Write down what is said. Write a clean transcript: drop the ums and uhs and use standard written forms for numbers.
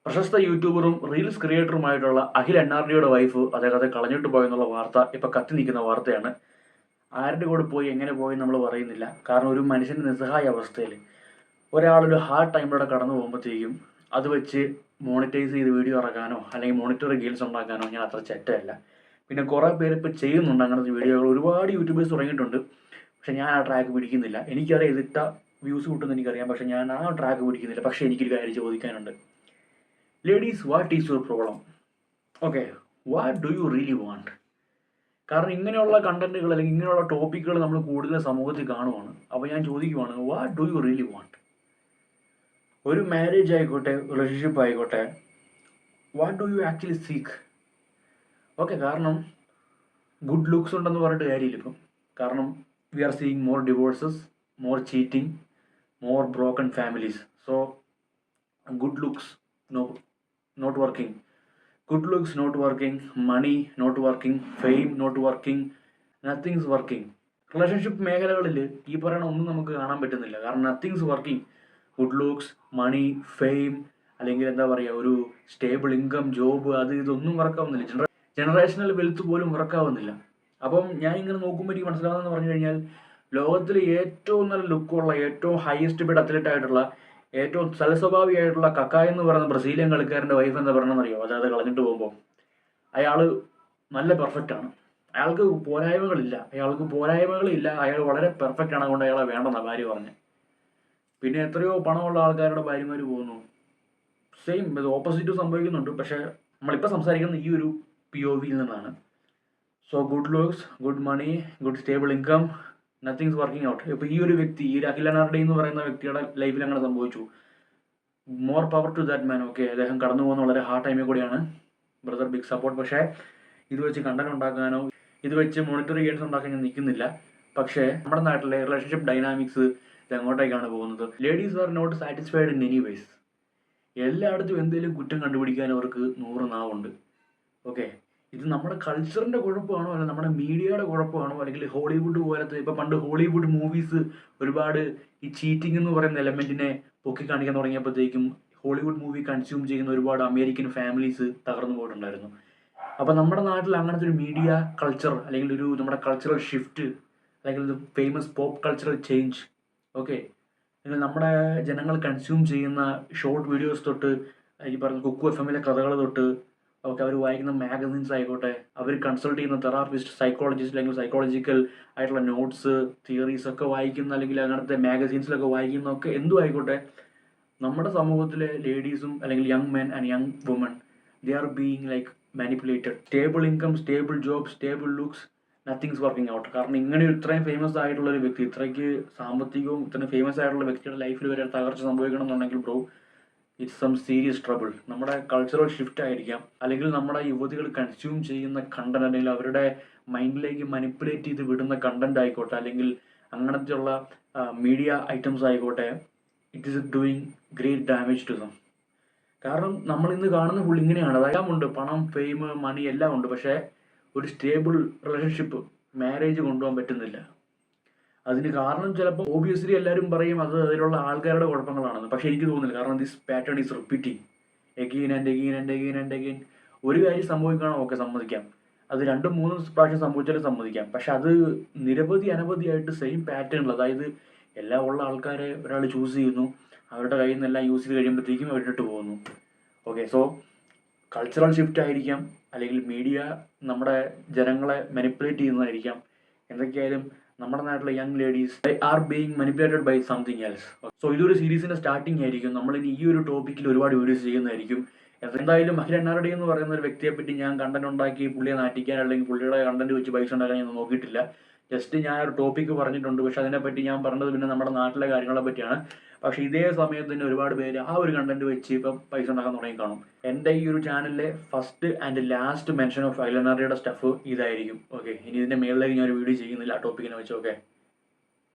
പ്രശസ്ത യൂട്യൂബറും reels ക്രിയേറ്ററുമായിട്ടുള്ള Akhil എൻആർഡിയുടെ wife അദ്ദേഹത്തെ കളഞ്ഞിട്ട് പോയെന്നുള്ള വാർത്ത ഇപ്പം കത്തി നിൽക്കുന്ന വാർത്തയാണ്. ആരുടെ കൂടെ പോയി എങ്ങനെ പോയി നമ്മൾ പറയുന്നില്ല. കാരണം ഒരു മനുഷ്യൻ്റെ നിസ്സഹായ അവസ്ഥയിൽ ഒരാളൊരു ഹാർഡ് ടൈമിലൂടെ കടന്നു പോകുമ്പോഴത്തേക്കും അത് വെച്ച് മോണിറ്റൈസ് ചെയ്ത് വീഡിയോ ഇറക്കാനോ അല്ലെങ്കിൽ മോണിറ്ററി ഗെയിംസ് ഉണ്ടാക്കാനോ ഞാൻ അത്ര ചെറ്റല്ല. പിന്നെ കുറേ പേര് ഇപ്പോൾ ചെയ്യുന്നുണ്ട് അങ്ങനത്തെ വീഡിയോകൾ. ഒരുപാട് യൂട്യൂബേഴ്സ് തുടങ്ങിയിട്ടുണ്ട്. പക്ഷെ ഞാൻ ആ ട്രാക്ക് പിടിക്കുന്നില്ല. എനിക്കറിയാം ഇതിട്ട വ്യൂസ് കിട്ടുമെന്ന് എനിക്കറിയാം. പക്ഷെ ഞാൻ ആ ട്രാക്ക് പിടിക്കുന്നില്ല. പക്ഷേ എനിക്കൊരു കാര്യം ചോദിക്കാനുണ്ട്. Ladies, what is your problem? Okay, what do you really want? കാരണം ഇങ്ങനെയുള്ള കണ്ടന്റുകൾ അല്ലെങ്കിൽ ഇങ്ങനെയുള്ള ടോപ്പിക്കുകൾ നമ്മൾ കൂടുതൽ സമൂഹത്തിൽ കാണുവാണ്. അപ്പോൾ ഞാൻ ചോദിക്കുവാണ്, what do you really want? ഒരു മാരേജ് ആയിക്കോട്ടെ, റിലേഷൻഷിപ്പ് ആയിക്കോട്ടെ, what do you actually seek? Okay, കാരണം ഗുഡ് ലുക്സ് ഉണ്ടെന്ന് പറഞ്ഞിട്ട് കാര്യമില്ല ഇപ്പം. കാരണം we are seeing more divorces, more cheating, more broken families. So good looks not working, good looks not working, money not working, fame not working, nothing's working. Relationship മേഖലകളിൽ ഈ പറയുന്ന ഒന്നും നമുക്ക് കാണാൻ പറ്റുന്നില്ല. കാരണം നത്തിങ്സ് വർക്കിംഗ്. ഗുഡ് ലുക്സ്, മണി, fame, അല്ലെങ്കിൽ എന്താ പറയുക, ഒരു സ്റ്റേബിൾ ഇൻകം, ജോബ്, അത് ഇതൊന്നും വർക്കാവുന്നില്ല. ജനറേഷണൽ വെൽത്ത് പോലും വർക്കാവുന്നില്ല. അപ്പം ഞാൻ ഇങ്ങനെ നോക്കുമ്പോൾ എനിക്ക് മനസ്സിലാവുന്നതെന്ന് പറഞ്ഞു കഴിഞ്ഞാൽ, ലോകത്തിൽ ഏറ്റവും നല്ല ലുക്കുള്ള, ഏറ്റവും ഹയസ്റ്റ് ബിഡ് അത്ലറ്റ് ആയിട്ടുള്ള, ഏറ്റവും സൽസ്വഭാവിയായിട്ടുള്ള കക്ക എന്ന് പറയുന്ന ബ്രസീലിയൻ കളിക്കാരൻ്റെ വൈഫ് എന്താ പറയണമെന്നറിയോ? അതായത് കളഞ്ഞിട്ട് പോകുമ്പോൾ അയാൾ നല്ല പെർഫെക്റ്റാണ്. അയാൾക്ക് പോരായ്മകളില്ല. അയാൾ വളരെ പെർഫെക്റ്റ് ആണ്. അതുകൊണ്ട് അയാളെ വേണ്ടെന്നാണ് ഭാര്യ പറഞ്ഞ്. പിന്നെ എത്രയോ പണമുള്ള ആൾക്കാരുടെ ഭാര്യമാർ പോകുന്നു. സെയിം ഇത് ഓപ്പോസിറ്റ് സംഭവിക്കുന്നുണ്ട്. പക്ഷേ നമ്മളിപ്പോൾ സംസാരിക്കുന്നത് ഈ ഒരു POV നിന്നാണ്. So good looks, good money, good stable income, nothings working out. ഇപ്പോൾ ഈ ഒരു വ്യക്തി, ഈ അഖിൽ എൻആർഡി എന്ന് പറയുന്ന വ്യക്തിയുടെ ലൈഫിൽ അങ്ങനെ സംഭവിച്ചു. More power to that man. Okay, അദ്ദേഹം കടന്നു പോകുന്ന വളരെ ഹാർഡ് ടൈമിൽ കൂടിയാണ്. Brother, big support. പക്ഷേ ഇത് വെച്ച് കണ്ടന്റ് ഉണ്ടാക്കാനോ ഇത് വെച്ച് മോണിറ്ററി ഗെയിംസ് ഉണ്ടാക്കാൻ ഞാൻ നിൽക്കുന്നില്ല. പക്ഷേ നമ്മുടെ നാട്ടിലെ റിലേഷൻഷിപ്പ് ഡൈനാമിക്സ് ഇത് എങ്ങോട്ടേക്കാണ് പോകുന്നത്? Ladies are not satisfied in any ways. എല്ലായിടത്തും എന്തെങ്കിലും കുറ്റം കണ്ടുപിടിക്കാൻ അവർക്ക് 100 നാവുണ്ട്. ഓക്കെ, ഇത് നമ്മുടെ കൾച്ചറിൻ്റെ കുഴപ്പമാണോ, അല്ല നമ്മുടെ മീഡിയയുടെ കുഴപ്പമാണോ, അല്ലെങ്കിൽ ഹോളിവുഡ് പോലത്തെ, ഇപ്പോൾ പണ്ട് ഹോളിവുഡ് മൂവീസ് ഒരുപാട് ഈ ചീറ്റിംഗ് എന്ന് പറയുന്ന എലമെൻറ്റിനെ പൊക്കി കാണിക്കാൻ തുടങ്ങിയപ്പോഴത്തേക്കും ഹോളിവുഡ് മൂവി കൺസ്യൂം ചെയ്യുന്ന ഒരുപാട് അമേരിക്കൻ ഫാമിലീസ് തകർന്നു പോയിട്ടുണ്ടായിരുന്നു. അപ്പോൾ നമ്മുടെ നാട്ടിൽ അങ്ങനത്തെ ഒരു മീഡിയ കൾച്ചർ, അല്ലെങ്കിൽ ഒരു നമ്മുടെ കൾച്ചറൽ ഷിഫ്റ്റ്, അല്ലെങ്കിൽ ഒരു famous pop cultural change, okay, അല്ലെങ്കിൽ നമ്മുടെ ജനങ്ങൾ കൺസ്യൂം ചെയ്യുന്ന ഷോർട്ട് വീഡിയോസ് തൊട്ട് ഈ പറഞ്ഞ കുക്കു FM കഥകൾ തൊട്ട്, ഓക്കെ, അവർ വായിക്കുന്ന മാഗസീൻസ് ആയിക്കോട്ടെ, അവർ കൺസൾട്ട് ചെയ്യുന്ന തെറാപ്പിസ്റ്റ്, സൈക്കോളജിസ്റ്റ്, അല്ലെങ്കിൽ സൈക്കോളജിക്കൽ ആയിട്ടുള്ള നോട്ട്സ്, തിയറീസ് ഒക്കെ വായിക്കുന്ന, അല്ലെങ്കിൽ അങ്ങനത്തെ മാഗസീൻസിലൊക്കെ വായിക്കുന്നതൊക്കെ എന്തും ആയിക്കോട്ടെ, നമ്മുടെ സമൂഹത്തിലെ ലേഡീസും അല്ലെങ്കിൽ young men and young woman, they are being like manipulated. Stable income, stable job, stable looks, nothings working out. കാരണം ഇങ്ങനെ ഇത്രയും ഫേമസ് ആയിട്ടുള്ള ഒരു വ്യക്തി, ഇത്രയ്ക്ക് സാമ്പത്തികവും ഇത്രയും ഫേമസ് ആയിട്ടുള്ള വ്യക്തിയുടെ ലൈഫിൽ വരെ തകർച്ച സംഭവിക്കണം എന്നുണ്ടെങ്കിൽ bro, it's some serious trouble. നമ്മുടെ കൾച്ചറൽ ഷിഫ്റ്റ് ആയിരിക്കാം, അല്ലെങ്കിൽ നമ്മുടെ യുവതികൾ കൺസ്യൂം ചെയ്യുന്ന കണ്ടന്റ്, അല്ലെങ്കിൽ അവരുടെ മൈൻഡിലേക്ക് മനിപ്പുലേറ്റ് ചെയ്ത് വിടുന്ന കണ്ടന്റ് ആയിക്കോട്ടെ, അല്ലെങ്കിൽ അങ്ങനത്തെയുള്ള മീഡിയ ഐറ്റംസ് ആയിക്കോട്ടെ, it is doing great damage to them. കാരണം നമ്മൾ ഇന്ന് കാണുന്ന ഫുൾ ഇങ്ങനെയാണ്. അതെല്ലാം ഉണ്ട്, പണം, ഫെയിം, മണി എല്ലാം ഉണ്ട്. പക്ഷേ ഒരു സ്റ്റേബിൾ റിലേഷൻഷിപ്പ്, മാരേജ് കൊണ്ടുപോകാൻ പറ്റുന്നില്ല. അതിന് കാരണം ചിലപ്പോൾ ഓബിയസ്ലി എല്ലാവരും പറയും അത് അതിലുള്ള ആൾക്കാരുടെ കുഴപ്പങ്ങളാണെന്ന്. പക്ഷേ എനിക്ക് തോന്നുന്നില്ല. കാരണം this pattern is repeating again and again and again and again. ഒരു കാര്യം സംഭവിക്കണം, ഓക്കെ, സമ്മതിക്കാം. അത് 2-3 പ്രാവശ്യം സംഭവിച്ചാലും സമ്മതിക്കാം. പക്ഷെ അത് അനവധിയായിട്ട് സെയിം പാറ്റേണിൽ, അതായത് എല്ലാം ഉള്ള ആൾക്കാരെ ഒരാൾ ചൂസ് ചെയ്യുന്നു, അവരുടെ കയ്യിൽ നിന്നെല്ലാം യൂസ് ചെയ്ത് കഴിയുമ്പോഴത്തേക്കും അവരിട്ട് പോകുന്നു. ഓക്കെ, സോ കൾച്ചറൽ ഷിഫ്റ്റ് ആയിരിക്കാം, അല്ലെങ്കിൽ മീഡിയ നമ്മുടെ ജനങ്ങളെ മാനിപ്പുലേറ്റ് ചെയ്യുന്നതായിരിക്കാം. എന്തൊക്കെയായാലും നമ്മുടെ നാട്ടിലെ young ladies are being manipulated by something else. So ഇതൊരു സീരീസിൻ്റെ സ്റ്റാർട്ടിംഗ് ആയിരിക്കും. നമ്മളിനി ഈ ഒരു ടോപ്പിക്കിൽ ഒരുപാട് വീഡിയോസ് ചെയ്യുന്നതായിരിക്കും. എന്തായാലും അഖിൽ എൻആർഡി എന്ന് പറയുന്ന ഒരു വ്യക്തിയെ പറ്റി ഞാൻ കണ്ടന്റ് ഉണ്ടാക്കി പുള്ളിയെ നാട്ടിക്കാൻ, അല്ലെങ്കിൽ പുള്ളിയുടെ കണ്ടന്റ് വെച്ച് പൈസ ഉണ്ടാക്കാൻ ഞാൻ നോക്കിയിട്ടില്ല. ജസ്റ്റ് ഞാൻ ഒരു ടോപ്പിക്ക് പറഞ്ഞിട്ടുണ്ട്. പക്ഷെ അതിനെപ്പറ്റി ഞാൻ പറഞ്ഞത് പിന്നെ നമ്മുടെ നാട്ടിലെ കാര്യങ്ങളെ പറ്റിയാണ്. പക്ഷേ ഇതേ സമയത്ത് തന്നെ ഒരുപാട് പേര് ആ ഒരു കണ്ടന്റ് വെച്ച് ഇപ്പം പൈസ ഉണ്ടാക്കാൻ തുടങ്ങി കാണും. എൻ്റെ ഈ ഒരു ചാനലിലെ first and last mention of Akhil എൻആർഡിയുടെ സ്റ്റഫ് ഇതായിരിക്കും. ഓക്കെ, ഇനി ഇതിൻ്റെ മേളിലേക്ക് ഞാൻ ഒരു വീഡിയോ ചെയ്യുന്നില്ല ആ ടോപ്പിക്കിനെ വെച്ച്. ഓക്കെ.